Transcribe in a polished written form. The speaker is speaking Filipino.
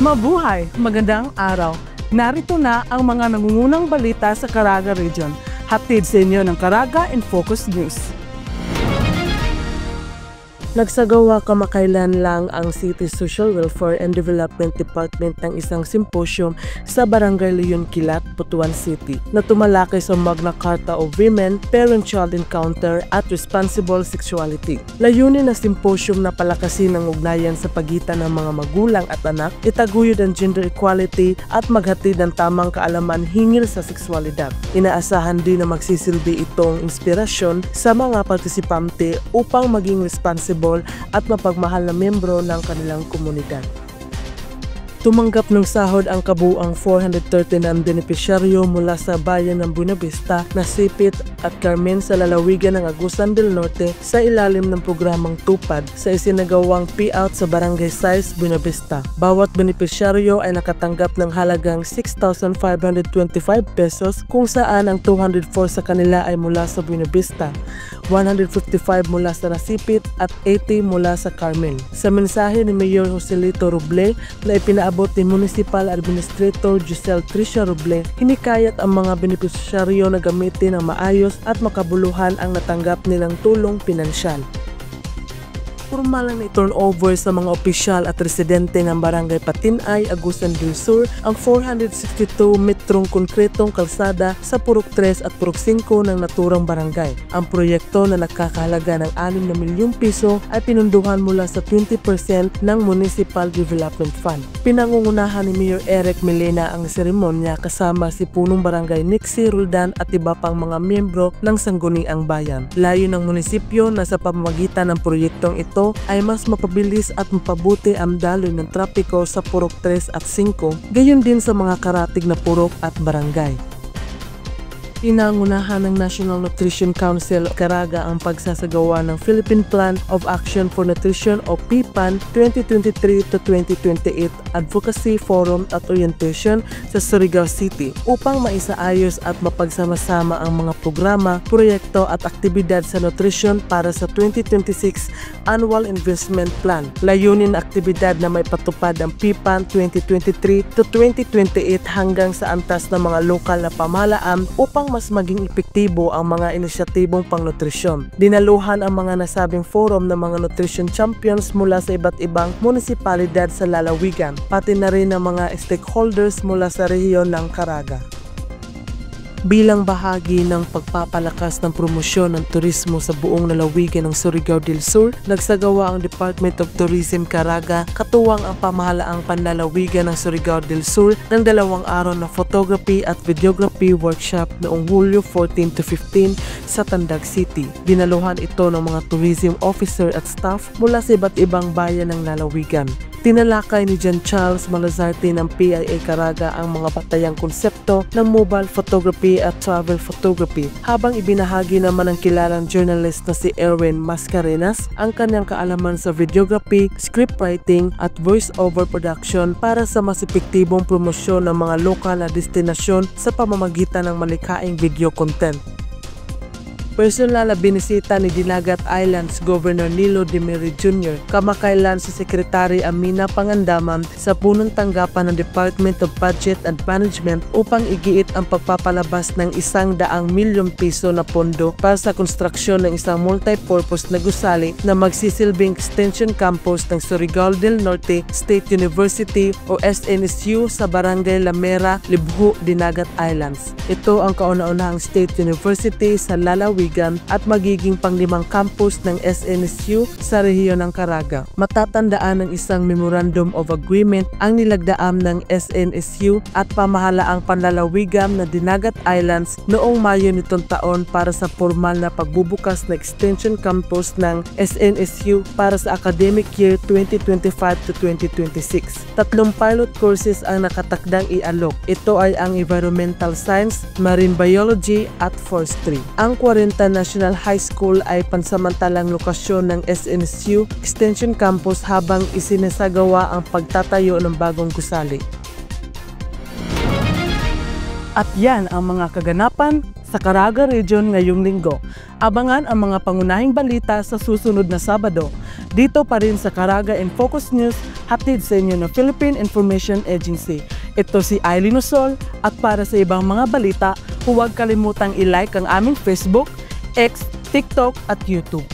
Mabuhay! Magandang araw! Narito na ang mga nangungunang balita sa Caraga Region. Hatid sa inyo ng Caraga in Focus News. Nagsagawa kamakailan lang ang City Social Welfare and Development Department ng isang symposium sa Barangay Leon Kilat, Butuan City na tumalakay sa Magna Carta of Women, Parent-Child Encounter at Responsible Sexuality. Layunin ng symposium na palakasin ang ugnayan sa pagitan ng mga magulang at anak, itaguyod ang gender equality at maghatid ng tamang kaalaman hinggil sa sexualidad. Inaasahan din na magsisilbi itong inspirasyon sa mga partisipante upang maging responsible at mapagmahal na miyembro ng kanilang komunidad. Tumanggap ng sahod ang kabuuang 430 na benepisyaryo mula sa bayan ng Buenavista na Sipit at Carmen sa lalawigan ng Agusan del Norte sa ilalim ng programang Tupad sa isinagawang payout sa Barangay Size, Buenavista. Bawat benepisyaryo ay nakatanggap ng halagang 6,525 pesos kung saan ang 204 sa kanila ay mula sa Buenavista, 155 mula sa Nasipit at 80 mula sa Carmen. Sa mensahe ni Mayor Joselito Roble na ipinaabot ni Municipal Administrator Giselle Tricia Roble, hinikayat ang mga benepisyaryo na gamitin ng maayos at makabuluhan ang natanggap nilang tulong pinansyal. Formal na i-turnover sa mga opisyal at residente ng Barangay Patinay, Agusan del Sur ang 462 metrong konkretong kalsada sa Purok 3 at Purok 5 ng naturang barangay. Ang proyekto na nakakahalaga ng 6 na milyong piso ay pinunduhan mula sa 20% ng Municipal Development Fund. Pinangungunahan ni Mayor Eric Melena ang seremonya kasama si Punong Barangay Nixie Roldan at iba pang mga miyembro ng Sangguniang Bayan. Layo ng munisipyo na sa pamamagitan ng proyektong ito ay mas mapabilis at mapabuti ang daloy ng trapiko sa Purok 3 at 5, gayon din sa mga karatig na purok at barangay. Pinangunahan ng National Nutrition Council Caraga ang pagsasagawa ng Philippine Plan of Action for Nutrition o PPAN 2023 to 2028 Advocacy Forum at Orientation sa Surigao City upang maisaayos at mapagsama-sama ang mga programa, proyekto at aktibidad sa nutrition para sa 2026 Annual Investment Plan. Layunin na aktibidad na may patupad ang PPAN 2023 to 2028 hanggang sa antas ng mga lokal na pamahalaan upang mas maging epektibo ang mga inisyatibong pangnutrisyon. Dinaluhan ang mga nasabing forum ng mga nutrition champions mula sa iba't ibang munisipalidad sa lalawigan, pati na rin ang mga stakeholders mula sa rehiyon ng Caraga. Bilang bahagi ng pagpapalakas ng promosyon ng turismo sa buong lalawigan ng Surigao del Sur, nagsagawa ang Department of Tourism Caraga katuwang ang pamahalaang panlalawigan ng Surigao del Sur ng 2 araw na photography at videography workshop noong Hulyo 14 to 15 sa Tandag City. Dinaluhan ito ng mga tourism officer at staff mula sa iba't ibang bayan ng lalawigan. Tinalakay ni John Charles Malazarte ng PIA Caraga ang mga patayang konsepto ng mobile photography at travel photography, habang ibinahagi naman ng kilalang journalist na si Erwin Mascarenas ang kanyang kaalaman sa videography, scriptwriting at voice-over production para sa mas epektibong promosyon ng mga lokal na destinasyon sa pamamagitan ng malikhaing video content. Personal na binisita ni Dinagat Islands Governor Nilo Demiri Jr. kamakailan si Secretary Amina Pangandaman sa punong tanggapan ng Department of Budget and Management upang igiit ang pagpapalabas ng 100 milyong piso na pondo para sa konstruksyon ng isang multi-purpose na gusali na magsisilbing extension campus ng Surigao del Norte State University o SNSU sa Barangay Lamera, Libhu, Dinagat Islands. Ito ang kauna-unahang State University sa lalawigan at magiging panglimang campus ng SNSU sa rehiyon ng Caraga. Matatandaan ng isang Memorandum of Agreement ang nilagdaam ng SNSU at pamahalaang panlalawigan na Dinagat Islands noong Mayo nitong taon para sa formal na pagbubukas na extension campus ng SNSU para sa academic year 2025 to 2026. 3 pilot courses ang nakatakdang ialok. Ito ay ang Environmental Science, Marine Biology at Forestry. Ang 40 National High School ay pansamantalang lokasyon ng SNSU Extension Campus habang isinasagawa ang pagtatayo ng bagong gusali. At yan ang mga kaganapan sa Caraga Region ngayong linggo. Abangan ang mga pangunahing balita sa susunod na Sabado. Dito pa rin sa Caraga in Focus News, hatid sa inyo ng Philippine Information Agency. Ito si Aileen Osol at para sa ibang mga balita, huwag kalimutang i-like ang aming Facebook, X, TikTok at YouTube.